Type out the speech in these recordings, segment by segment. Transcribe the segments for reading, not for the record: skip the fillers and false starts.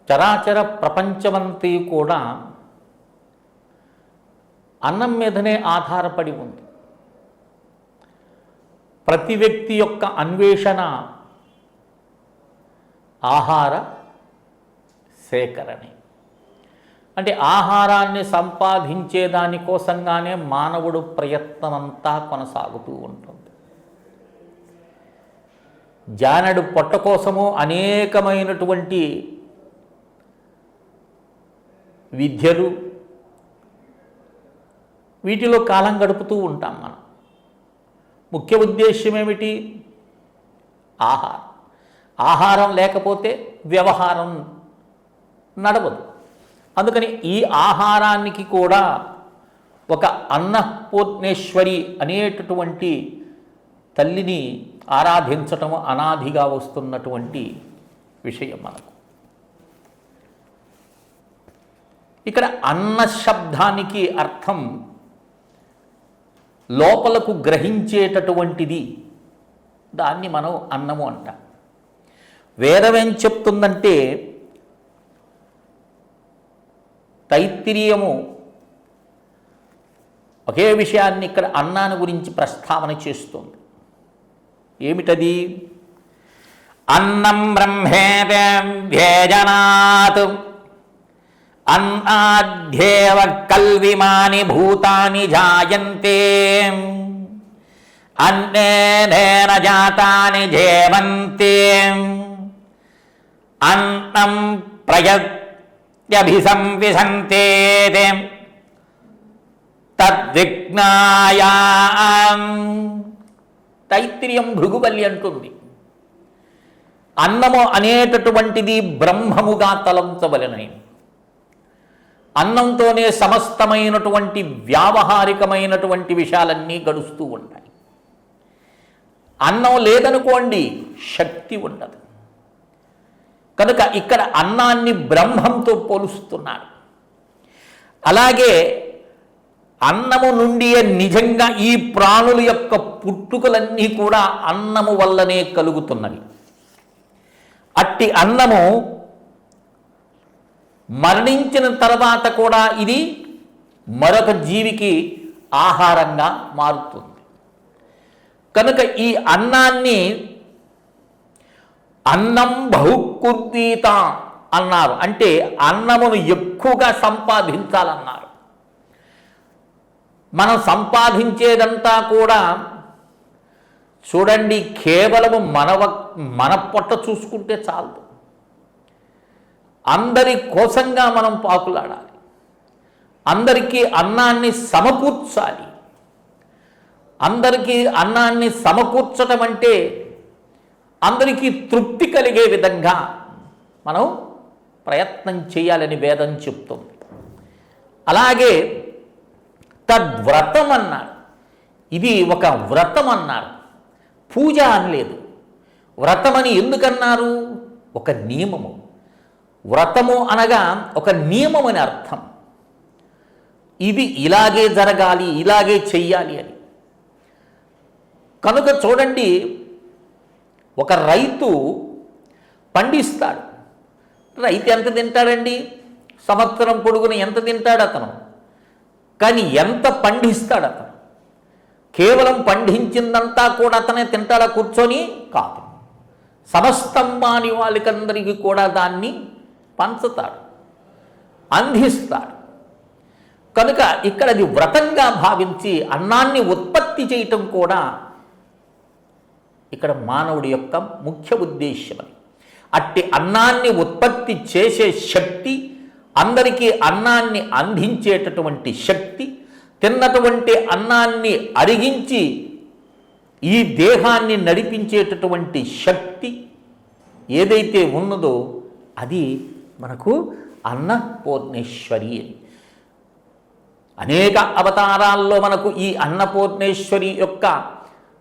చరాచర ప్రపంచమంతా కూడా అన్నం మీదనే ఆధారపడి ఉంది. ప్రతి వ్యక్తి యొక్క అన్వేషణ ఆహార సేకరణే. అంటే ఆహారాన్ని సంపాదించే దానికోసంగానే మానవుడు ప్రయత్నమంతా కొనసాగుతూ ఉంటుంది. జానడు పొట్ట కోసము అనేకమైనటువంటి విద్యలు, వీటిలో కాలం గడుపుతూ ఉంటాం మనం. ముఖ్య ఉద్దేశ్యం ఏమిటి? ఆహారం. ఆహారం లేకపోతే వ్యవహారం నడవదు. అందుకని ఈ ఆహారానికి కూడా ఒక అన్నపూర్ణేశ్వరి అనేటటువంటి తల్లిని ఆరాధించటం అనాదిగా వస్తున్నటువంటి విషయం మనకు. ఇక్కడ అన్న శబ్దానికి అర్థం లోపలకు గ్రహించేటటువంటిది, దాన్ని మనం అన్నము అంటాం. వేదం ఏం చెప్తుందంటే, తైత్తిరీయము ఒకే విషయాన్ని ఇక్కడ అన్నాన్ని గురించి ప్రస్తావన చేస్తుంది. ఏమిటది? అన్నం బ్రహ్మేవేజనాత్ అన్నాధ్యేవ కల్విమాని భూతాని జాయంతే అన్నేన జాతాని జీవంతే అన్నం ప్రయత్యభిసంవిశంతే తద్విజ్ఞాయాం. తైత్తిరీయం భృగువల్లి అంటుంది, అన్నము అనేటటువంటిది బ్రహ్మముగా తలంచవలెనని. అన్నంతోనే సమస్తమైనటువంటి వ్యావహారికమైనటువంటి విషయాలన్నీ గడుస్తూ ఉంటాయి. అన్నం లేదనుకోండి, శక్తి ఉండదు. కనుక ఇక్కడ అన్నాన్ని బ్రహ్మంతో పోలుస్తున్నారు. అలాగే అన్నము నుండి నిజంగా ఈ ప్రాణుల యొక్క పుట్టుకలన్నీ కూడా అన్నము వల్లనే కలుగుతున్నవి. అట్టి అన్నము మరణించిన తర్వాత కూడా ఇది మరొక జీవికి ఆహారంగా మారుతుంది. కనుక ఈ అన్నాన్ని అన్నం బహుకుర్వీత అన్నారు. అంటే అన్నమును ఎక్కువగా సంపాదించాలన్నారు. మనం సంపాదించేదంతా కూడా చూడండి, కేవలము మన పొట్ట చూసుకుంటే చాలదు. అందరి కోసంగా మనం పాకులాడాలి. అందరికీ అన్నాన్ని సమకూర్చాలి. అందరికీ అన్నాన్ని సమకూర్చడం అంటే అందరికీ తృప్తి కలిగే విధంగా మనం ప్రయత్నం చేయాలని వేదం చెప్తుంది. అలాగే తద్వ్రతం అన్నారు. ఇది ఒక వ్రతం అన్నారు, పూజ అనలేదు. వ్రతమని ఎందుకన్నారు? ఒక నియమము. వ్రతము అనగా ఒక నియమం అని అర్థం. ఇది ఇలాగే జరగాలి, ఇలాగే చెయ్యాలి అని. కనుక చూడండి, ఒక రైతు పండిస్తాడు. రైతు ఎంత తింటాడండి? సంవత్సరం పొడుగున ఎంత తింటాడు అతను? కానీ ఎంత పండిస్తాడు అతను? కేవలం పండించిందంతా కూడా అతనే తింటాడా కూర్చొని? కాదు. సమస్తం మాని వాళ్ళకందరికీ కూడా దాన్ని పంచుతాడు, అందిస్తాడు. కనుక ఇక్కడ అది వ్రతంగా భావించి అన్నాన్ని ఉత్పత్తి చేయటం కూడా ఇక్కడ మానవుడి యొక్క ముఖ్య ఉద్దేశ్యం. అట్టి అన్నాన్ని ఉత్పత్తి చేసే శక్తి, అందరికీ అన్నాన్ని అందించేటటువంటి శక్తి, తిన్నటువంటి అన్నాన్ని అరిగించి ఈ దేహాన్ని నడిపించేటటువంటి శక్తి ఏదైతే ఉన్నదో అది మనకు అన్నపూర్ణేశ్వరి అని. అనేక అవతారాల్లో మనకు ఈ అన్నపూర్ణేశ్వరి యొక్క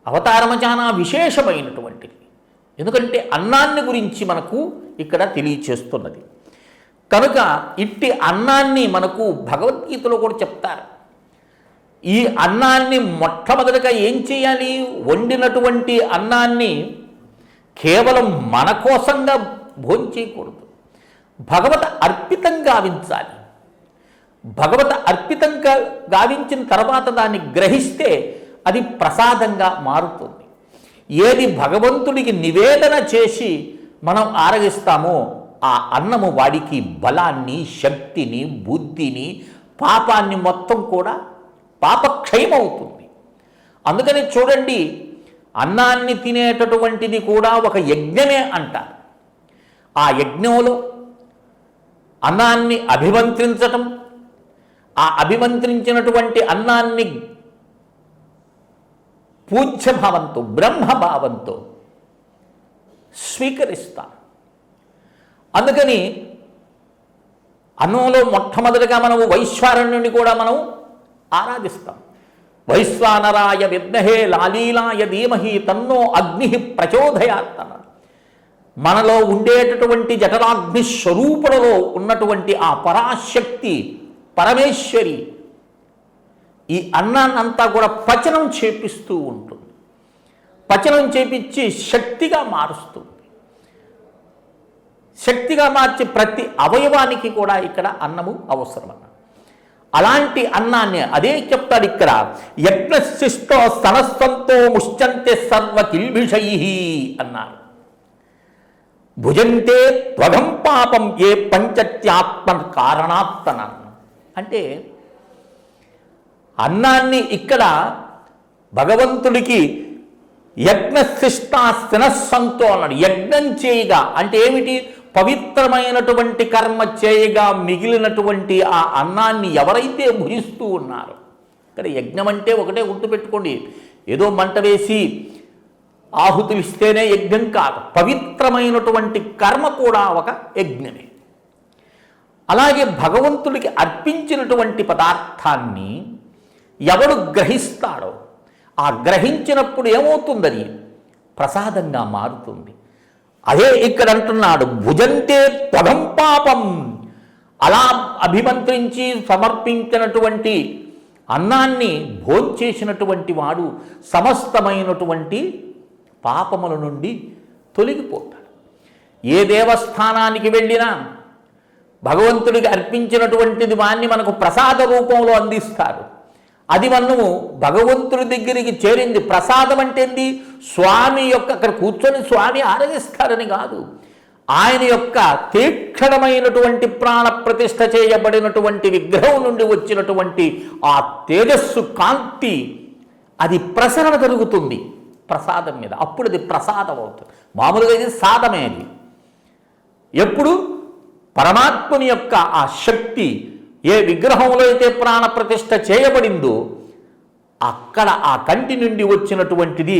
అవతారము చాలా విశేషమైనటువంటిది. ఎందుకంటే అన్నాన్ని గురించి మనకు ఇక్కడ తెలియచేస్తున్నది. కనుక ఇట్టి అన్నాన్ని మనకు భగవద్గీతలో కూడా చెప్తారు. ఈ అన్నాన్ని మొట్టమొదటిగా ఏం చేయాలి? వండినటువంటి అన్నాన్ని కేవలం మన కోసంగా భోంచేయకూడదు. భగవత అర్పితం గావించాలి. భగవత అర్పితంగా గావించిన తర్వాత దాన్ని గ్రహిస్తే అది ప్రసాదంగా మారుతుంది. ఏది భగవంతుడికి నివేదన చేసి మనం ఆరగిస్తామో ఆ అన్నము వాడికి బలాన్ని, శక్తిని, బుద్ధిని, పాపాన్ని మొత్తం కూడా పాపక్షయమవుతుంది. అందుకని చూడండి, అన్నాన్ని తినేటటువంటిది కూడా ఒక యజ్ఞమే అంటారు. ఆ యజ్ఞంలో అన్నాన్ని అభిమంత్రించటం, ఆ అభిమంత్రించినటువంటి అన్నాన్ని పూజ్యభావంతో, బ్రహ్మభావంతో స్వీకరిస్తాం. అందుకని అన్నంలో మొట్టమొదటిగా మనము వైశ్వానరుని కూడా మనం ఆరాధిస్తాం. వైశ్వానరాయ విద్మహే లాలీలాయ ధీమహి తన్నో అగ్ని ప్రచోదయాత్ అన్నాడు. మనలో ఉండేటటువంటి జఠరాగ్ని స్వరూపులలో ఉన్నటువంటి ఆ పరాశక్తి పరమేశ్వరి ఈ అన్నాన్నంతా కూడా పచనం చేపిస్తూ ఉంటుంది. పచనం చేపించి శక్తిగా మారుస్తుంది. శక్తిగా మార్చి ప్రతి అవయవానికి కూడా ఇక్కడ అన్నము అవసరమన్న. అలాంటి అన్నాన్ని అదే చెప్తాడు ఇక్కడ, యజ్ఞశిష్టో స్తనస్వంతో ముశ్చంతే సర్వ కిల్బిషై అన్నారు. భుజంతే త్వగం పాపం ఏ పంచత్యాత్మ కారణాత్తనాన్ని. అంటే అన్నాన్ని ఇక్కడ భగవంతుడికి యజ్ఞశిష్టా స్తనస్వంతో అన్నాడు. యజ్ఞం చేయగా అంటే ఏమిటి? పవిత్రమైనటువంటి కర్మ చేయగా మిగిలినటువంటి ఆ అన్నాన్ని ఎవరైతే భుజిస్తూ ఉన్నారో, ఇక్కడ యజ్ఞం అంటే ఒకటే గుర్తుపెట్టుకోండి, ఏదో మంట వేసి ఆహుతులు ఇస్తేనే యజ్ఞం కాదు. పవిత్రమైనటువంటి కర్మ కూడా ఒక యజ్ఞమే. అలాగే భగవంతుడికి అర్పించినటువంటి పదార్థాన్ని ఎవడు గ్రహిస్తాడో ఆ గ్రహించినప్పుడు ఏమవుతుందని ప్రసాదంగా మారుతుంది. అదే ఇక్కడ అంటున్నాడు, భుజంతే త్వగం పాపం. అలా అభిమంత్రించి సమర్పించినటువంటి అన్నాన్ని భోంచేసినటువంటి వాడు సమస్తమైనటువంటి పాపముల నుండి తొలగిపోతాడు. ఏ దేవస్థానానికి వెళ్ళినా భగవంతుడికి అర్పించినటువంటిది వాన్ని మనకు ప్రసాద రూపంలో అందిస్తారు. అది మనము భగవంతుడి దగ్గరికి చేరింది. ప్రసాదం అంటే ఏంది? స్వామి యొక్క అక్కడ కూర్చొని స్వామి ఆరాధిస్తారని కాదు, ఆయన యొక్క తీక్షణమైనటువంటి ప్రాణ ప్రతిష్ఠ చేయబడినటువంటి విగ్రహం నుండి వచ్చినటువంటి ఆ తేజస్సు కాంతి అది ప్రసరణ జరుగుతుంది ప్రసాదం మీద. అప్పుడు అది ప్రసాదం అవుతుంది. మామూలుగా ఇది సాధమేది. ఎప్పుడు పరమాత్ముని యొక్క ఆ శక్తి ఏ విగ్రహంలో అయితే ప్రాణ ప్రతిష్ఠ చేయబడిందో అక్కడ ఆ కంటి నుండి వచ్చినటువంటిది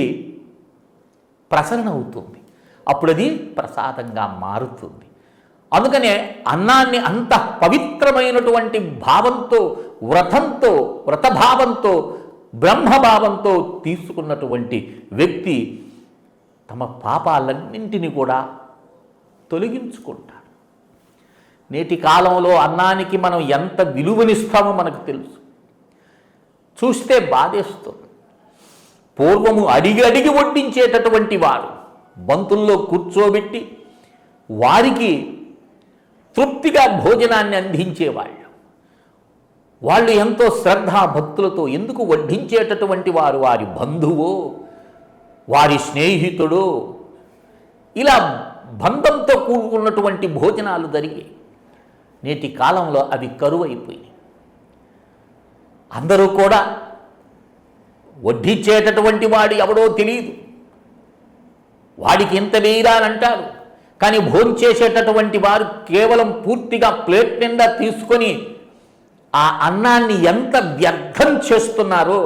ప్రసరణ అవుతుంది. అప్పుడు అది ప్రసాదంగా మారుతుంది. అందుకనే అన్నాన్ని అంత పవిత్రమైనటువంటి భావంతో, వ్రతంతో, వ్రతభావంతో, బ్రహ్మభావంతో తీసుకున్నటువంటి వ్యక్తి తమ పాపాలన్నింటినీ కూడా తొలగించుకుంటారు. నేటి కాలంలో అన్నానికి మనం ఎంత విలువనిస్తామో మనకు తెలుసు. చూస్తే బాధేస్తుంది. పూర్వము అడిగి అడిగి వడ్డించేటటువంటి వారు బంతుల్లో కూర్చోబెట్టి వారికి తృప్తిగా భోజనాన్ని అందించేవాళ్ళు. వాళ్ళు ఎంతో శ్రద్ధాభక్తులతో ఎందుకు వడ్డించేటటువంటి వారు వారి బంధువో, వారి స్నేహితుడో, ఇలా బంధంతో కూడుకున్నటువంటి భోజనాలు జరిగాయి. నేటి కాలంలో అవి కరువైపోయినాయి. అందరూ కూడా వడ్డించేటటువంటి వాడు ఎవడో తెలియదు, వాడికి ఇంత వేయాలంటారు. కానీ భోంచేసేటటువంటి వారు కేవలం పూర్తిగా ప్లేట్ నిండా తీసుకొని ఆ అన్నాన్ని ఎంత వ్యర్థం చేస్తున్నారో,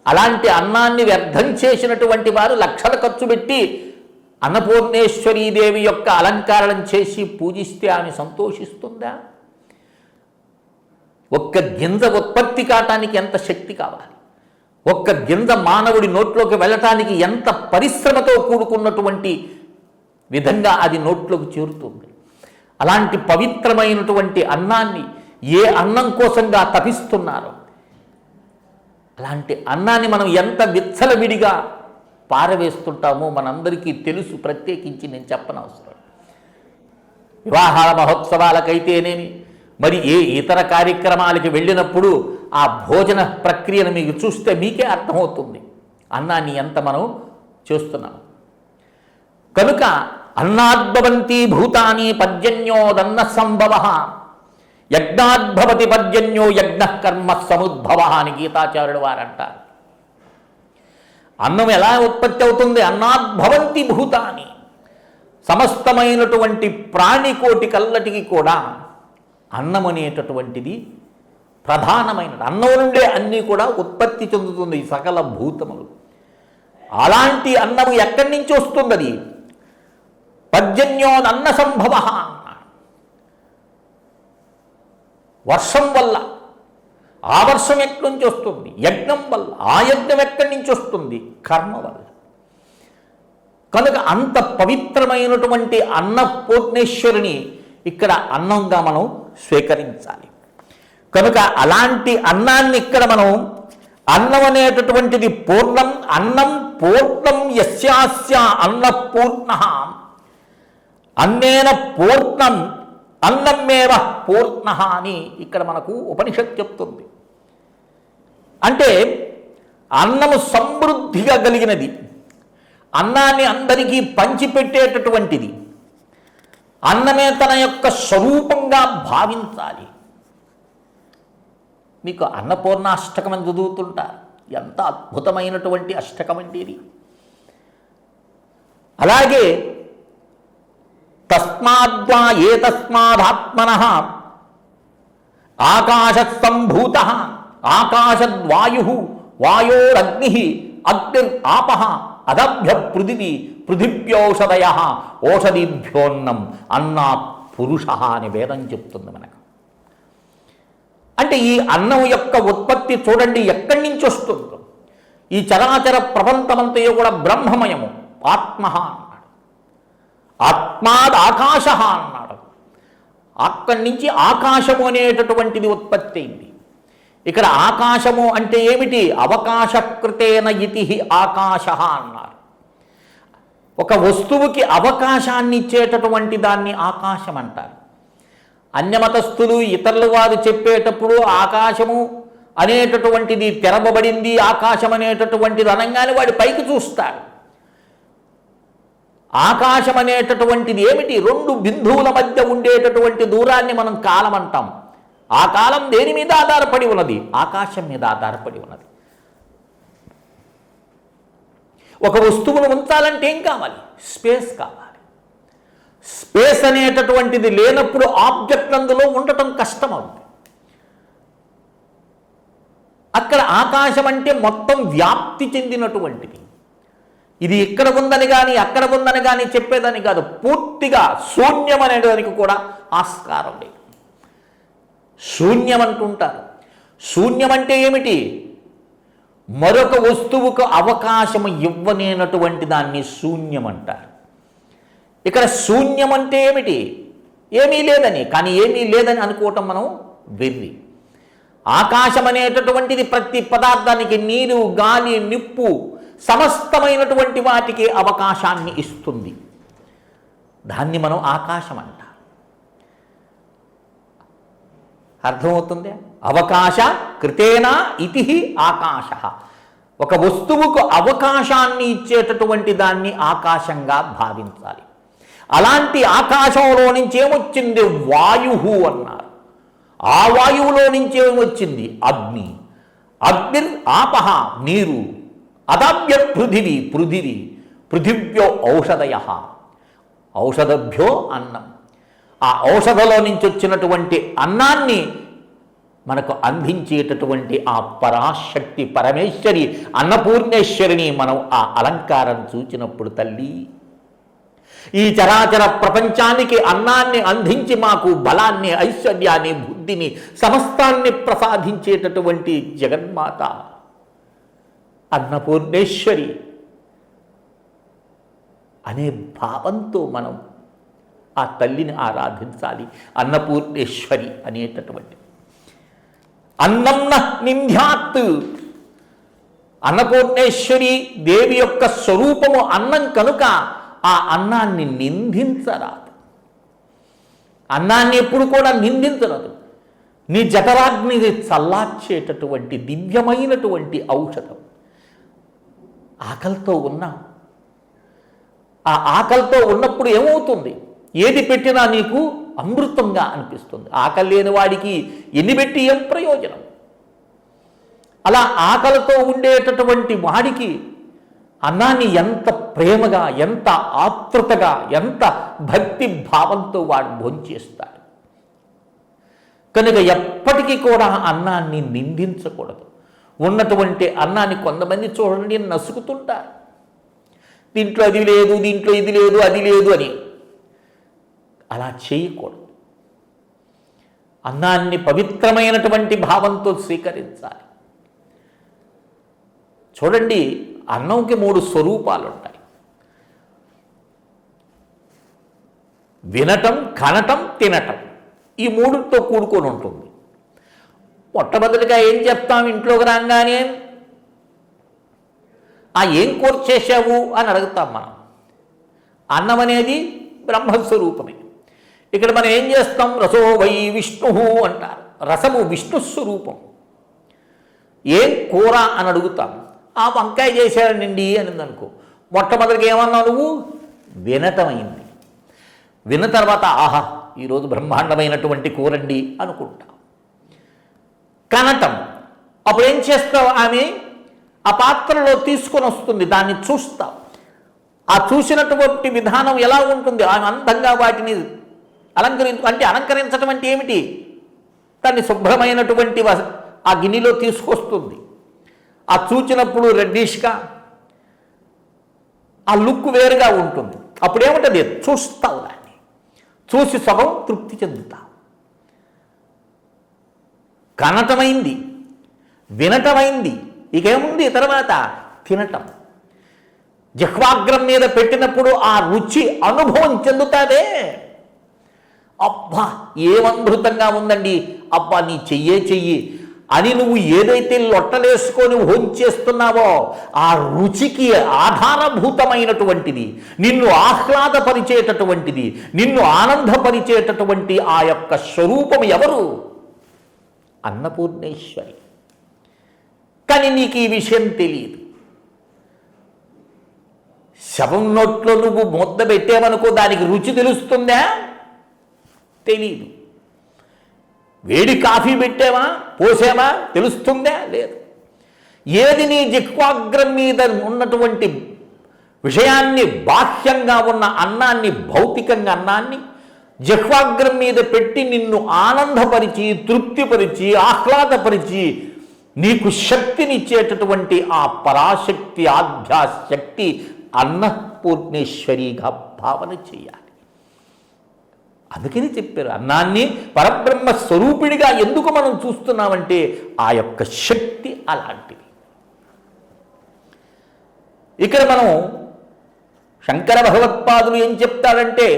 అలాంటి అన్నాన్ని వ్యర్థం చేసినటువంటి వారు లక్షలు ఖర్చు పెట్టి అన్నపూర్ణేశ్వరీదేవి యొక్క అలంకారం చేసి పూజిస్తే ఆమె సంతోషిస్తుందా? ఒక్క గింజ ఉత్పత్తి కావటానికి ఎంత శక్తి కావాలి? ఒక్క గింజ మానవుడి నోట్లోకి వెళ్ళటానికి ఎంత పరిశ్రమతో కూడుకున్నటువంటి విధంగా అది నోట్లోకి చేరుతుంది. అలాంటి పవిత్రమైనటువంటి అన్నాన్ని ఏ అన్నం కోసంగా తపిస్తున్నారో అలాంటి అన్నాన్ని మనం ఎంత విచ్చలవిడిగా పారవేస్తుంటామో మనందరికీ తెలుసు. ప్రత్యేకించి నేను చెప్పనవసరం. వివాహాల మహోత్సవాలకైతేనేమి, మరి ఏ ఇతర కార్యక్రమాలకి వెళ్ళినప్పుడు ఆ భోజన ప్రక్రియను మీకు చూస్తే మీకే అర్థమవుతుంది అన్నాన్ని ఎంత మనం చేస్తున్నాం. కనుక అన్నాద్భవంతి భూతాని పర్జన్యోదన్న సంభవ, యజ్ఞాద్భవతి పర్జన్యో యజ్ఞ కర్మ సముద్భవ అని గీతాచార్యుడు వారంటారు. అన్నం ఎలా ఉత్పత్తి అవుతుంది? అన్నాద్భవంతి భూతాని, సమస్తమైనటువంటి ప్రాణికోటి కల్లటికి కూడా అన్నం అనేటటువంటిది ప్రధానమైనది. అన్నం నుండే అన్నీ కూడా ఉత్పత్తి చెందుతుంది సకల భూతములు. అలాంటి అన్నము ఎక్కడి నుంచి వస్తుంది? పర్జన్యోదన్న సంభవ అన్నాడు. వర్షం వల్ల. ఆ వర్షం ఎక్కడి నుంచి వస్తుంది? యజ్ఞం వల్ల. ఆ యజ్ఞం ఎక్కడి నుంచి వస్తుంది? కర్మ వల్ల. కనుక అంత పవిత్రమైనటువంటి అన్నపూర్ణేశ్వరుని ఇక్కడ అన్నంగా మనం స్వీకరించాలి. కనుక అలాంటి అన్నాన్ని ఇక్కడ మనం అన్నం అనేటటువంటిది పూర్ణం. అన్నం పూర్ణం యస్యాస్య అన్నపూర్ణ, అన్నేన పూర్ణం అన్నమేవ పూర్ణ అని ఇక్కడ మనకు ఉపనిషత్తు చెప్తుంది. అంటే అన్నము సమృద్ధిగా కలిగినది, అన్నాన్ని అందరికీ పంచిపెట్టేటటువంటిది, అన్నమే తన యొక్క స్వరూపంగా భావించాలి. మీకు అన్నపూర్ణాష్టకం అని చదువుతుంటారు. ఎంత అద్భుతమైనటువంటి అష్టకం అంటే ఇది. అలాగే తస్మాద్వా ఏతస్మాదాత్మనః ఆకాశ సంభూత ఆకాశద్వాయు వాయోరగ్ని అగ్నిరాపః అదభ్య పృథివీ పృథివ్యౌషధయ ఓషధీభ్యోన్నం అన్నాత్ పురుష అని వేదం చెప్తుంది మనకు. అంటే ఈ అన్నం యొక్క ఉత్పత్తి చూడండి ఎక్కడి నుంచి వస్తుందో. ఈ చరాచర ప్రపంచమంతయో కూడా బ్రహ్మమయము, ఆత్మ అన్నాడు. ఆత్మాద్ ఆకాశ అన్నాడు. అక్కడి నుంచి ఆకాశము అనేటటువంటిది ఉత్పత్తి అయింది. ఇక్కడ ఆకాశము అంటే ఏమిటి? అవకాశకృతేన ఇతి ఆకాశ అన్నారు. ఒక వస్తువుకి అవకాశాన్ని ఇచ్చేటటువంటి దాన్ని ఆకాశం అంటారు. అన్యమతస్థులు ఇతరులు వారు చెప్పేటప్పుడు ఆకాశము అనేటటువంటిది తెరవబడింది, ఆకాశం అనేటటువంటిది అనగానే వాడి పైకి చూస్తాడు. ఆకాశం అనేటటువంటిది ఏమిటి? రెండు బిందువుల మధ్య ఉండేటటువంటి దూరాన్ని మనం కాలం అంటాం. ఆ కాలం దేని మీద ఆధారపడి ఉన్నది? ఆకాశం మీద ఆధారపడి ఉన్నది. ఒక వస్తువును ఉంచాలంటే ఏం కావాలి? స్పేస్ కావాలి. స్పేస్ అనేటటువంటిది లేనప్పుడు ఆబ్జెక్ట్ అందులో ఉండటం కష్టం అవుతుంది. అక్కడ ఆకాశం అంటే మొత్తం వ్యాప్తి చెందినటువంటిది. ఇది ఇక్కడ ఉందని కానీ అక్కడ ఉందని కానీ చెప్పేదని కాదు. పూర్తిగా శూన్యం అనేదానికి కూడా ఆస్కారం లేదు. శూన్యం అంటుంటారు. శూన్యం అంటే ఏమిటి? మరొక వస్తువుకు అవకాశం ఇవ్వనేనటువంటి దాన్ని శూన్యం అంటారు. ఇక్కడ శూన్యం అంటే ఏమిటి? ఏమీ లేదని. కానీ ఏమీ లేదని అనుకోవటం మనం వెర్రి. ఆకాశం అనేటటువంటిది ప్రతి పదార్థానికి నీరు, గాలి, నిప్పు సమస్తమైనటువంటి వాటికి అవకాశాన్ని ఇస్తుంది. దాన్ని మనం ఆకాశం అంటాం. అర్థమవుతుంది? అవకాశ కృతేన ఇతి ఆకాశ. ఒక వస్తువుకు అవకాశాన్ని ఇచ్చేటటువంటి దాన్ని ఆకాశంగా భావించాలి. అలాంటి ఆకాశంలో నుంచి ఏమొచ్చింది? వాయువు అన్నారు. ఆ వాయువులో నుంచి ఏమొచ్చింది? అగ్ని. అగ్నిర్ ఆపహ నీరు. అదాభ్య పృథివీ పృథివీ పృథివ్యో ఔషధయ ఔషధభ్యో అన్నం. ఆ ఔషధలో నుంచి వచ్చినటువంటి అన్నాన్ని మనకు అందించేటటువంటి ఆ పరాశక్తి పరమేశ్వరి అన్నపూర్ణేశ్వరిని మనం ఆ అలంకారం చూచినప్పుడు తల్లి, ఈ చరాచర ప్రపంచానికి అన్నాన్ని అందించి మాకు బలాన్ని, ఐశ్వర్యాన్ని, బుద్ధిని, సమస్తాన్ని ప్రసాదించేటటువంటి జగన్మాత అన్నపూర్ణేశ్వరి అనే భావంతో మనం ఆ తల్లిని ఆరాధించాలి. అన్నపూర్ణేశ్వరి అనేటటువంటి అన్నం నింధ్యాత్. అన్నపూర్ణేశ్వరి దేవి యొక్క స్వరూపము అన్నం కనుక ఆ అన్నాన్ని నిందించరాదు. అన్నాన్ని ఎప్పుడు కూడా నిందించరాదు. నీ జఠరాగ్ని చల్లార్చేటటువంటి దివ్యమైనటువంటి ఔషధం. ఆకలితో ఉన్నాం. ఆ ఆకలితో ఉన్నప్పుడు ఏమవుతుంది? ఏది పెట్టినా నీకు అమృతంగా అనిపిస్తుంది. ఆకలి లేని వాడికి ఎన్ని పెట్టి ఏం ప్రయోజనం? అలా ఆకలితో ఉండేటటువంటి వాడికి అన్నాన్ని ఎంత ప్రేమగా, ఎంత ఆతృతగా, ఎంత భక్తి భావంతో వాడు భోంచేస్తాడు. కనుక ఎప్పటికీ కూడా అన్నాన్ని నిందించకూడదు. ఉన్నటువంటి అన్నాన్ని కొంతమంది చూడండి నసుకుతుంటారు. దీంట్లో అది లేదు, దీంట్లో ఇది లేదు, అది లేదు అని. అలా చేయకూడదు. అన్నాన్ని పవిత్రమైనటువంటి భావంతో స్వీకరించాలి. చూడండి, అన్నంకి 3 స్వరూపాలు ఉంటాయి. వినటం, కనటం, తినటం. ఈ 3తో కూడుకొని ఉంటుంది. మొట్టమొదటిగా ఏం చెప్తాం ఇంట్లోకి రాగానే? ఏం కూర చేశావు అని అడుగుతాం మనం. అన్నం అనేది బ్రహ్మస్వరూపమే. ఇక్కడ మనం ఏం చేస్తాం? రసో వై విష్ణు అంటారు. రసము విష్ణు స్వరూపం. ఏం కూర అని అడుగుతాం. వంకాయ చేశాడండి అని అనుకో. మొట్టమొదటిగా ఏమన్నావు నువ్వు? వినటమైంది. విన్న తర్వాత ఆహా ఈరోజు బ్రహ్మాండమైనటువంటి కూరండి అనుకుంటాం. కనటం. అప్పుడు ఏం చేస్తావు? ఆమె ఆ పాత్రలో తీసుకొని వస్తుంది, దాన్ని చూస్తాం. ఆ చూసినటువంటి విధానం ఎలా ఉంటుంది? ఆమె అందంగా వాటిని అలంకరించడం అంటే ఏమిటి? దాన్ని శుభ్రమైనటువంటి ఆ గిన్నెలో తీసుకొస్తుంది. ఆ చూచినప్పుడు రెడ్డిష్గా ఆ లుక్ వేరుగా ఉంటుంది. అప్పుడు ఏముంటుంది? చూస్తావు, దాన్ని చూసి సగం తృప్తి చెందుతావు. కనటమైంది, వినటమైంది, ఇకేముంది తర్వాత? తినటం. జిహ్వాగ్రం మీద పెట్టినప్పుడు ఆ రుచి అనుభవం చెందుతాదే. అబ్బా ఏమద్భుతంగా ఉందండి, అబ్బా నీ చెయ్యి అని నువ్వు ఏదైతే లొట్టలేసుకొని భోంచేస్తున్నావో ఆ రుచికి ఆధారభూతమైనటువంటిది, నిన్ను ఆహ్లాదపరిచేటటువంటిది, నిన్ను ఆనందపరిచేటటువంటి ఆ యొక్క స్వరూపం ఎవరు? అన్నపూర్ణేశ్వరి. కానీ నీకు ఈ విషయం తెలియదు. శవం నోట్లో నువ్వు ముద్ద పెట్టావనుకో, దానికి రుచి తెలుస్తుందా? తెలీదు. వేడి కాఫీ పెట్టావా, పోసావా, తెలుస్తుందా? లేదు. ఏది నీ జిహ్వాగ్రం మీద ఉన్నటువంటి విషయాన్ని, బాహ్యంగా ఉన్న అన్నాన్ని, భౌతికంగా అన్నాన్ని జిహ్వాగ్రం మీద పెట్టి నిన్ను ఆనందపరిచి, తృప్తిపరిచి, ఆహ్లాదపరిచి నీకు శక్తినిచ్చేటటువంటి ఆ పరాశక్తి, ఆధ్యాశక్తి అన్నపూర్ణేశ్వరిగా భావన చేయాలి. అందుకని చెప్పారు, అన్నాన్ని పరబ్రహ్మ స్వరూపిణిగా ఎందుకు మనం చూస్తున్నామంటే ఆ యొక్క శక్తి అలాంటిది. ఇక్కడ మనం శంకర భగవత్పాదులు ఏం చెప్తాడంటే,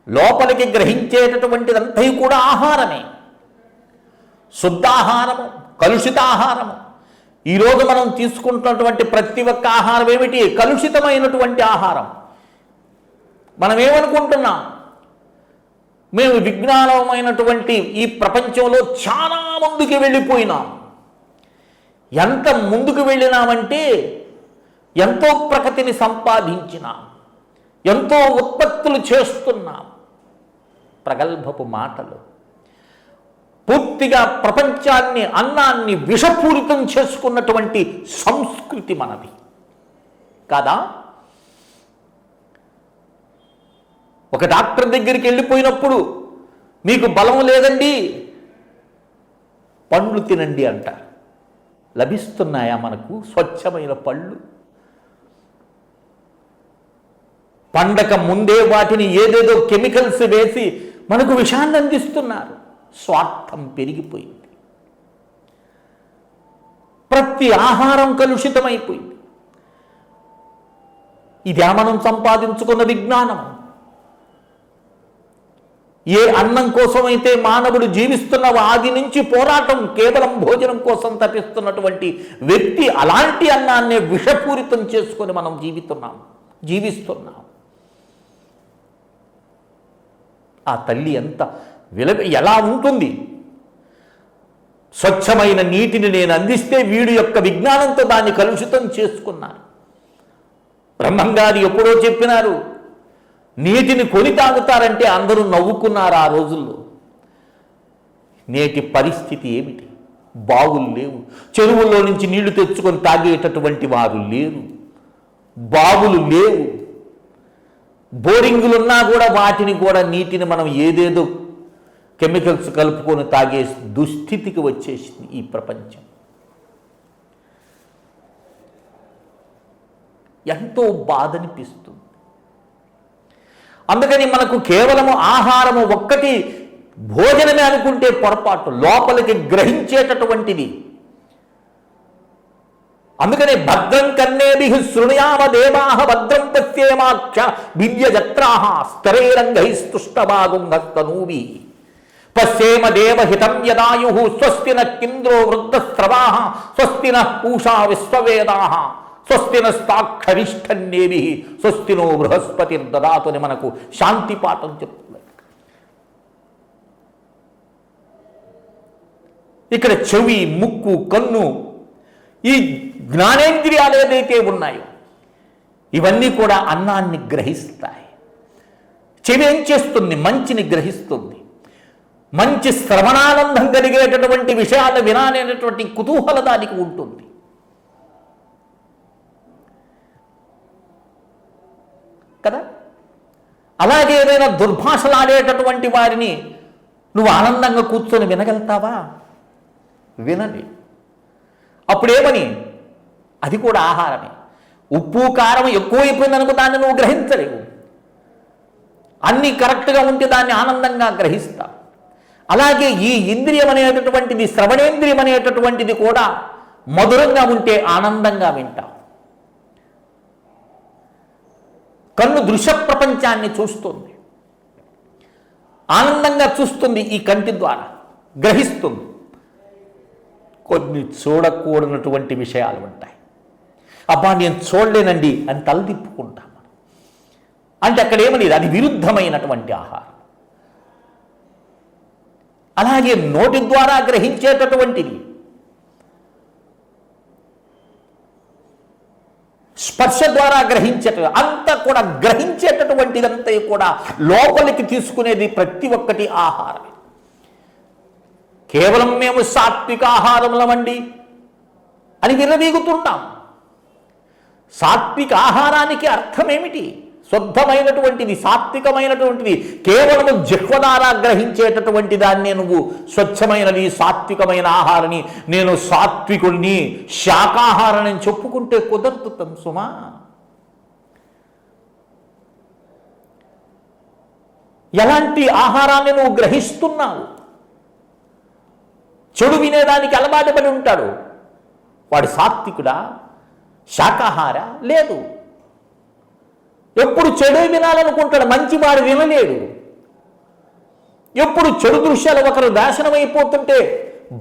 లోపలికి గ్రహించేటటువంటిదంతా కూడా ఆహారమే. శుద్ధాహారము, కలుషితాహారము. ఈరోజు మనం తీసుకుంటున్నటువంటి ప్రతి ఒక్క ఆహారం ఏమిటి? కలుషితమైనటువంటి ఆహారం. మనం ఏమనుకుంటున్నాం? మేము విజ్ఞానమైనటువంటి ఈ ప్రపంచంలో చాలా ముందుకు వెళ్ళిపోయినాం. ఎంత ముందుకు వెళ్ళినామంటే ఎంతో ప్రగతిని సంపాదించినాం, ఎంతో ఉత్పత్తులు చేస్తున్నాం. ప్రగల్భపు మాటలు. పూర్తిగా ప్రపంచాన్ని, అన్నాన్ని విషపూరితం చేసుకున్నటువంటి సంస్కృతి మనది కాదా? ఒక డాక్టర్ దగ్గరికి వెళ్ళిపోయినప్పుడు మీకు బలం లేదండి, పండ్లు తినండి అంటారు. లభిస్తున్నాయా మనకు స్వచ్ఛమైన పళ్ళు? పండక ముందే వాటిని ఏదేదో కెమికల్స్ వేసి మనకు విషాన్ని అందిస్తున్నారు. స్వార్థం పెరిగిపోయింది. ప్రతి ఆహారం కలుషితమైపోయింది. ఇదే మనం సంపాదించుకున్న విజ్ఞానం. ఏ అన్నం కోసమైతే మానవుడు జీవిస్తున్న ఆది నుంచి పోరాటం, కేవలం భోజనం కోసం తప్పిస్తున్నటువంటి వ్యక్తి అలాంటి అన్నాన్నే విషపూరితం చేసుకొని మనం జీవిస్తున్నాం. ఆ తల్లి ఎంత ఎలా ఉంటుంది? స్వచ్ఛమైన నీటిని నేను అందిస్తే వీడి యొక్క విజ్ఞానంతో దాన్ని కలుషితం చేసుకున్నాను. బ్రహ్మంగారు ఎప్పుడో చెప్పినారు, నీటిని కొని తాగుతారంటే అందరూ నవ్వుకున్నారు ఆ రోజుల్లో. నేటి పరిస్థితి ఏమిటి? బావులు లేవు, చెరువుల్లో నుంచి నీళ్లు తెచ్చుకొని తాగేటటువంటి వారు లేరు, బావులు లేవు, బోరింగులున్నా కూడా వాటిని కూడా నీటిని మనం ఏదేదో కెమికల్స్ కలుపుకొని తాగే దుస్థితికి వచ్చేసింది ఈ ప్రపంచం. ఎంతో బాధనిపిస్తుంది. అందుకని మనకు కేవలము ఆహారము ఒక్కటి భోజనమే అనుకుంటే పొరపాటు, లోపలికి గ్రహించేటటువంటిది. అందుకనే భద్రం కన్నేభిః శృణుయామ దేవాః భద్రం పశ్యేమాక్ష దివ్యజత్రాః స్తరైరంగైస్తుష్టభాగుంగస్తనూభిః పశ్యేమ దేవహితం యదాయుః స్వస్తి నః వృద్ధస్రవాః స్వస్తి నః పూషా విశ్వవేదాః స్వస్తి నస్తాక్షరిష్టన్యేభిః స్వస్తి నో బృహస్పతిర్దదాతు అని మనకు శాంతి పాఠం చెప్తుంది. ఇక్కడ చెవి, ముక్కు, కన్ను, ఈ జ్ఞానేంద్రియాలు ఏదైతే ఉన్నాయో ఇవన్నీ కూడా అన్నాన్ని గ్రహిస్తాయి. చెవి ఏం చేస్తుంది? మంచిని గ్రహిస్తుంది. మంచి శ్రవణానందం కలిగేటటువంటి విషయాలు వినాలనేటువంటి కుతూహల దానికి ఉంటుంది. కదా? అలాగే ఏదైనా దుర్భాషలాడేటటువంటి వారిని నువ్వు ఆనందంగా కూర్చొని వినగలుగుతావా? వినని. అప్పుడేమని? అది కూడా ఆహారమే. ఉప్పు కారం ఎక్కువైపోయిందనుకో దాన్ని నువ్వు గ్రహించలేవు. అన్నీ కరెక్ట్గా ఉంటే దాన్ని ఆనందంగా గ్రహిస్తావు. అలాగే ఈ ఇంద్రియం అనేటటువంటిది, శ్రవణేంద్రియం అనేటటువంటిది కూడా మధురంగా ఉంటే ఆనందంగా వింటావు. కన్ను దృశ్య ప్రపంచాన్ని చూస్తుంది, ఆనందంగా చూస్తుంది, ఈ కంటి ద్వారా గ్రహిస్తుంది. కొన్ని చూడకూడనటువంటి విషయాలు ఉంటాయి. అబ్బా నేను చూడలేనండి అని తలదిప్పుకుంటాం మనం. అంటే అక్కడ ఏమనేది? అది విరుద్ధమైనటువంటి ఆహారం. అలాగే నోటి ద్వారా గ్రహించేటటువంటిది, స్పర్శ ద్వారా అంతా కూడా గ్రహించేటటువంటిదంతా కూడా లోపలికి తీసుకునేది ప్రతి ఒక్కటి ఆహారమే. కేవలం మేము సాత్విక ఆహారములమండి అని విర్రవీగుతున్నాం. సాత్విక ఆహారానికి అర్థం ఏమిటి? శుద్ధమైనటువంటిది, సాత్వికమైనటువంటిది, కేవలము జిహ్వ ద్వారా గ్రహించేటటువంటి దాన్నే నువ్వు స్వచ్ఛమైనది, సాత్వికమైన ఆహారాన్ని, నేను సాత్వికుడిని, శాకాహారాన్ని చెప్పుకుంటే కుదరదు సుమా. ఎలాంటి ఆహారాన్ని నువ్వు గ్రహిస్తున్నావు? చెడు వినేదానికి అలవాటు పడి ఉంటాడు. వాడు సాత్వికుడా, శాకాహార? లేదు. ఎప్పుడు చెడు వినాలనుకుంటాడు, మంచి వాడు వినలేడు. ఎప్పుడు చెడు దృశ్యాలు, ఒకరు నాశనమైపోతుంటే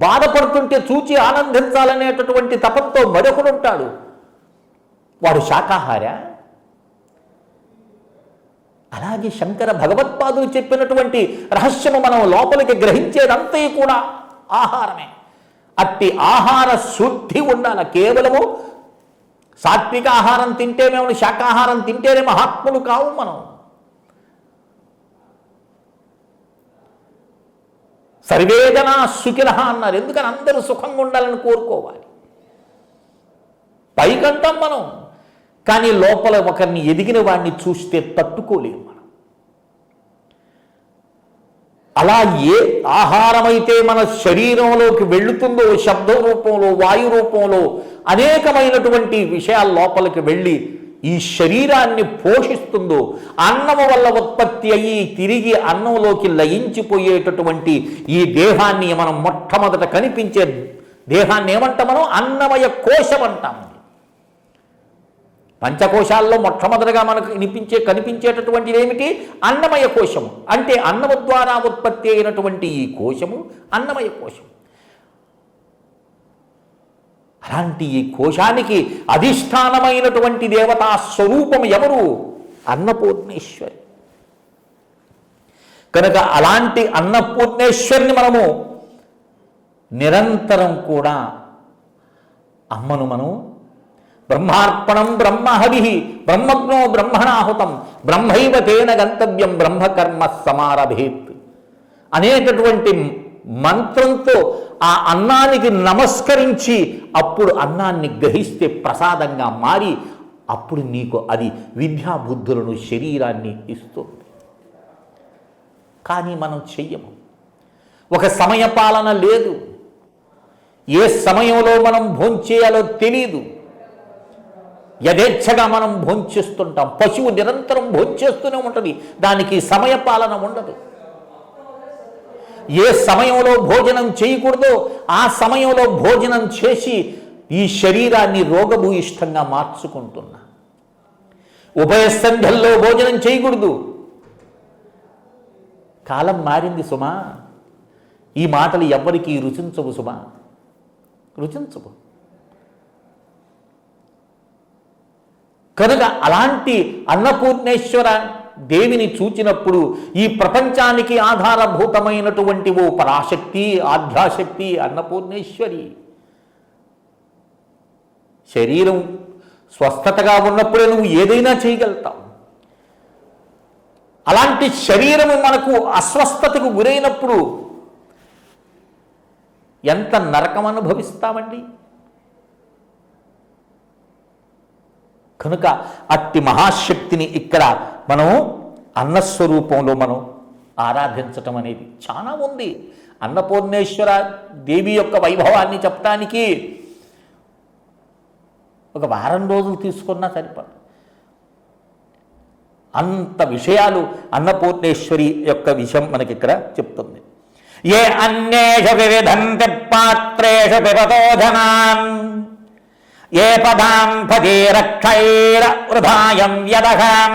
బాధపడుతుంటే చూచి ఆనందించాలనేటటువంటి తపంతో మరొకడు ఉంటాడు. వాడు శాకాహార? అలాగే శంకర భగవత్పాదులు చెప్పినటువంటి రహస్యము మనం లోపలికి గ్రహించేదంతా కూడా ఆహారమే. అట్టి ఆహార శుద్ధి ఉండాలి. కేవలము సాత్విక ఆహారం తింటేనేమో, శాకాహారం తింటేనే మహాత్ములు కావు మనం. సర్వేజన సుఖినః అన్నారు. ఎందుకని? అందరూ సుఖంగా ఉండాలని కోరుకోవాలి. పైకంటాం మనం, కానీ లోపల ఒకరిని ఎదిగిన వాడిని చూస్తే తట్టుకోలేము మనం. అలా ఏ ఆహారమైతే మన శరీరంలోకి వెళుతుందో, శబ్ద రూపంలో, వాయు రూపంలో అనేకమైనటువంటి విషయాల లోపలికి వెళ్ళి ఈ శరీరాన్ని పోషిస్తుందో, అన్నము వల్ల ఉత్పత్తి అయ్యి తిరిగి అన్నంలోకి లయించిపోయేటటువంటి ఈ దేహాన్ని మనం మొట్టమొదట కనిపించే దేహాన్ని ఏమంటాం మనం? అన్నమయ కోశం అంటాం. పంచకోశాల్లో మొట్టమొదటిగా మనకు కనిపించేటటువంటిది ఏమిటి? అన్నమయ కోశము. అంటే అన్నము ద్వారా ఉత్పత్తి అయినటువంటి ఈ కోశము అన్నమయ కోశం. అలాంటి ఈ కోశానికి అధిష్టానమైనటువంటి దేవతా స్వరూపం ఎవరు? అన్నపూర్ణేశ్వరి. కనుక అలాంటి అన్నపూర్ణేశ్వరిని మనము నిరంతరం కూడా అమ్మను మనం బ్రహ్మార్పణం బ్రహ్మహవి బ్రహ్మజ్ఞో బ్రహ్మణాహుతం బ్రహ్మైవ తేన గంతవ్యం బ్రహ్మకర్మ సమారభేత్ అనేటటువంటి మంత్రంతో ఆ అన్నానికి నమస్కరించి అప్పుడు అన్నాన్ని గ్రహిస్తే ప్రసాదంగా మారి అప్పుడు నీకు అది విద్యాబుద్ధులను శరీరాన్ని ఇస్తుంది. కానీ మనం చెయ్యము. ఒక సమయపాలన లేదు. ఏ సమయంలో మనం భోంచేయాలో తెలియదు. యథేచ్ఛగా మనం భోంచేస్తుంటాం. పశువు నిరంతరం భోంచేస్తూనే ఉంటుంది, దానికి సమయపాలన ఉండదు. ఏ సమయంలో భోజనం చేయకూడదో ఆ సమయంలో భోజనం చేసి ఈ శరీరాన్ని రోగభూయిష్టంగా మార్చుకుంటున్నా. ఉభయ సంధ్యల్లో భోజనం చేయకూడదు. కాలం మారింది సుమా. ఈ మాటలు ఎవ్వరికీ రుచించవు సుమా, రుచించవు. కనుక అలాంటి అన్నపూర్ణేశ్వర దేవిని చూచినప్పుడు ఈ ప్రపంచానికి ఆధారభూతమైనటువంటి ఓ పరాశక్తి, ఆధ్యాశక్తి అన్నపూర్ణేశ్వరి. శరీరం స్వస్థతగా ఉన్నప్పుడే నువ్వు ఏదైనా చేయగలుగుతావు. అలాంటి శరీరము మనకు అస్వస్థతకు గురైనప్పుడు ఎంత నరకం అనుభవిస్తామండి. కనుక అట్టి మహాశక్తిని ఇక్కడ మనం అన్నస్వరూపంలో మనం ఆరాధించటం అనేది చాలా ఉంది. అన్నపూర్ణేశ్వర దేవి యొక్క వైభవాన్ని చెప్పడానికి ఒక వారం రోజులు తీసుకున్నా సరిపడు. అంత విషయాలు అన్నపూర్ణేశ్వరి యొక్క విషయం మనకి ఇక్కడ చెప్తుంది. ఏ అన్యేషు వివిధంతి పాత్రేషు పిబతో జనాన్ ఏ పదాం పదీరక్షైర వృధాయం యదహాం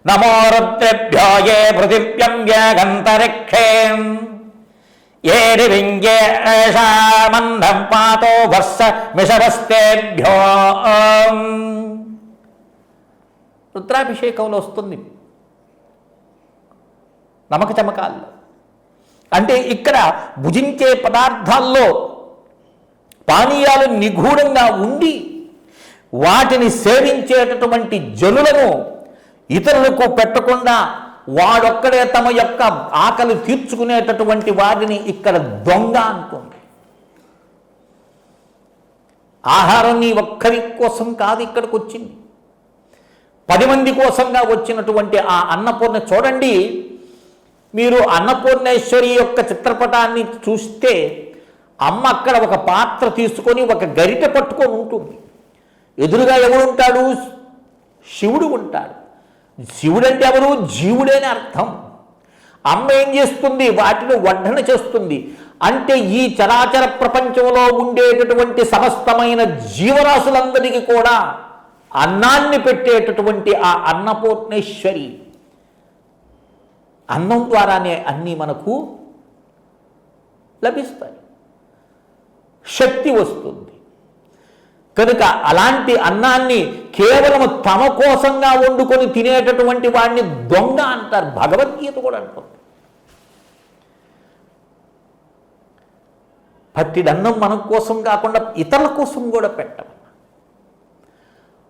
నమో రుద్రేభ్యో ఏ పృథివ్యం వ్యగంతరిక్షేం ఏ దివింగేషామంధం పాతో వర్ష మిషవస్తేభ్యో. రుద్రాభిషేకంలో వస్తుంది నమక చమకాల్లో. అంటే ఇక్కడ భుజించే పదార్థాల్లో పానీయాలు నిగూఢంగా ఉండి వాటిని సేవించేటటువంటి జనులను ఇతరులకు పెట్టకుండా వాడొక్కడే తమ యొక్క ఆకలి తీర్చుకునేటటువంటి వారిని ఇక్కడ దొంగ అంటుంది. ఆహారం నీ ఒక్కరి కోసం కాదు ఇక్కడికి వచ్చింది, 10 మంది కోసంగా వచ్చినటువంటి ఆ అన్నపూర్ణ. చూడండి, మీరు అన్నపూర్ణేశ్వరి యొక్క చిత్రపటాన్ని చూస్తే అమ్మ అక్కడ ఒక పాత్ర తీసుకొని ఒక గరిటె పట్టుకొని ఉంటుంది. ఎదురుగా ఎవరు ఉంటాడు? శివుడు ఉంటాడు. శివుడు అంటే ఎవరు? జీవుడని అర్థం. అమ్మ ఏం చేస్తుంది? వాటిని వడ్డన చేస్తుంది. అంటే ఈ చరాచర ప్రపంచంలో ఉండేటటువంటి సమస్తమైన జీవరాశులందరికీ కూడా అన్నాన్ని పెట్టేటటువంటి ఆ అన్నపూర్ణేశ్వరి. అన్నం ద్వారానే అన్నీ మనకు లభిస్తాయి, శక్తి వస్తుంది. కనుక అలాంటి అన్నాన్ని కేవలం తమ కోసంగా వండుకొని తినేటటువంటి వాడిని దొంగ అంటారు. భగవద్గీత కూడా అంటుంది. పట్టిదన్నం మన కోసం కాకుండా ఇతరుల కోసం కూడా పెట్టం.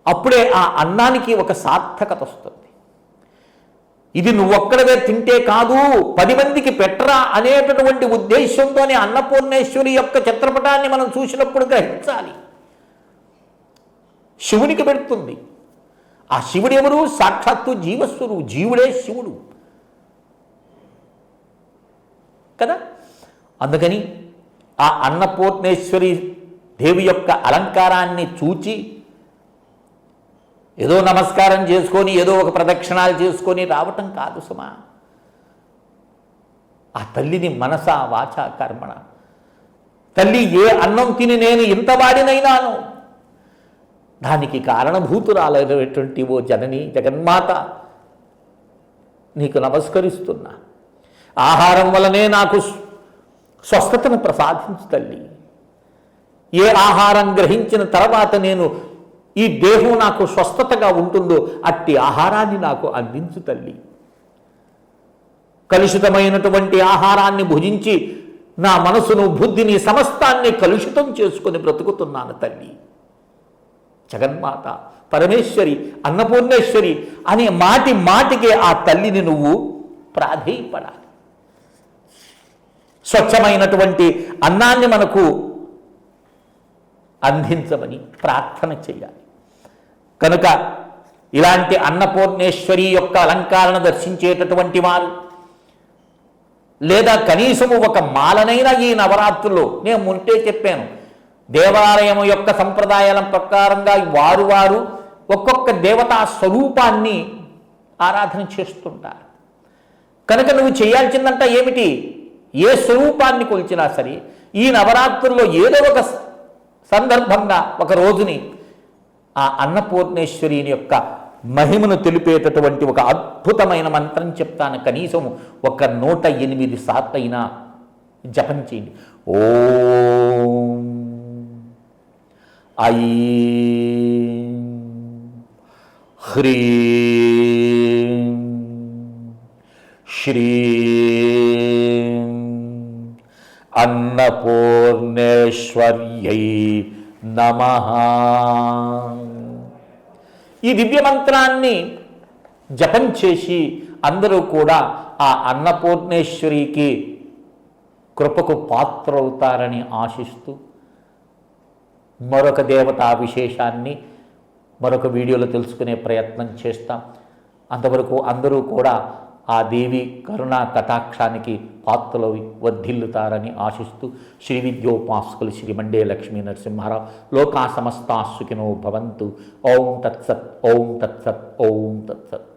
అప్పుడే ఆ అన్నానికి ఒక సార్థకత వస్తుంది. ఇది నువ్వొక్కడవే తింటే కాదు, 10 మందికి పెట్టరా అనేటటువంటి ఉద్దేశంతోనే అన్నపూర్ణేశ్వరి యొక్క చిత్రపటాన్ని మనం చూసినప్పుడు గ్రహించాలి. శివునికి పెడుతుంది. ఆ శివుడు ఎవరు? సాక్షాత్తు జీవస్వరువు, జీవుడే శివుడు కదా. అందుకని ఆ అన్నపూర్ణేశ్వరి దేవి యొక్క అలంకారాన్ని చూచి ఏదో నమస్కారం చేసుకొని ఏదో ఒక ప్రదక్షిణాలు చేసుకొని రావటం కాదు సుమా. ఆ తల్లిని మనస వాచ కర్మణ, తల్లి ఏ అన్నం తిని నేను ఇంత వాడినైనాను దానికి కారణభూతురాలైనటువంటి ఓ జనని జగన్మాత నీకు నమస్కరిస్తున్నా. ఆహారం వలనే నాకు స్వస్థతను ప్రసాదించు తల్లి. ఏ ఆహారం గ్రహించిన తర్వాత నేను ఈ దేహం నాకు స్వస్థతగా ఉంటుందో అట్టి ఆహారాన్ని నాకు అందించు తల్లి. కలుషితమైనటువంటి ఆహారాన్ని భుజించి నా మనసును బుద్ధిని సమస్తాన్ని కలుషితం చేసుకొని బ్రతుకుతున్నాను తల్లి. జగన్మాత, పరమేశ్వరి, అన్నపూర్ణేశ్వరి అనే మాటికే ఆ తల్లిని నువ్వు ప్రాధేయపడాలి. స్వచ్ఛమైనటువంటి అన్నాన్ని మనకు అందించమని ప్రార్థన చేయాలి. కనుక ఇలాంటి అన్నపూర్ణేశ్వరి యొక్క అలంకారణ దర్శించేటటువంటి వారు, లేదా కనీసము ఒక మాలనైనా ఈ నవరాత్రుల్లో, నేను ముంటే చెప్పాను, దేవాలయం యొక్క సంప్రదాయాల ప్రకారంగా వారు ఒక్కొక్క దేవతా స్వరూపాన్ని ఆరాధన చేస్తుంటారు. కనుక నువ్వు చేయాల్సిందంట ఏమిటి? ఏ స్వరూపాన్ని కొలిచినా సరే ఈ నవరాత్రుల్లో ఏదో ఒక సందర్భంగా ఒక రోజుని ఆ అన్నపూర్ణేశ్వరిని యొక్క మహిమను తెలిపేటటువంటి ఒక అద్భుతమైన మంత్రం చెప్తాను. కనీసం ఒక 108 సార్లు అయినా జపం చేయండి. ఓం ఐం హ్రీం శ్రీం అన్నపూర్ణేశ్వర్యై నమః. ఈ దివ్యమంత్రాన్ని జపం చేసి అందరూ కూడా ఆ అన్నపూర్ణేశ్వరికి కృపకు పాత్రవుతారని ఆశిస్తూ మరొక దేవతా విశేషాన్ని మరొక వీడియోలో తెలుసుకునే ప్రయత్నం చేస్తాం. అంతవరకు అందరూ కూడా ఆ దేవి కరుణా కటాక్షానికి పాత్రలో వర్ధిల్లుతారని ఆశిస్తూ శ్రీ విద్యోపాసకులు శ్రీ మండే లక్ష్మీ నరసింహారావు. లోకా సమస్తా సుఖినో భవంతు. ఓం తత్సత్, ఓం తత్సత్, ఓం తత్సత్.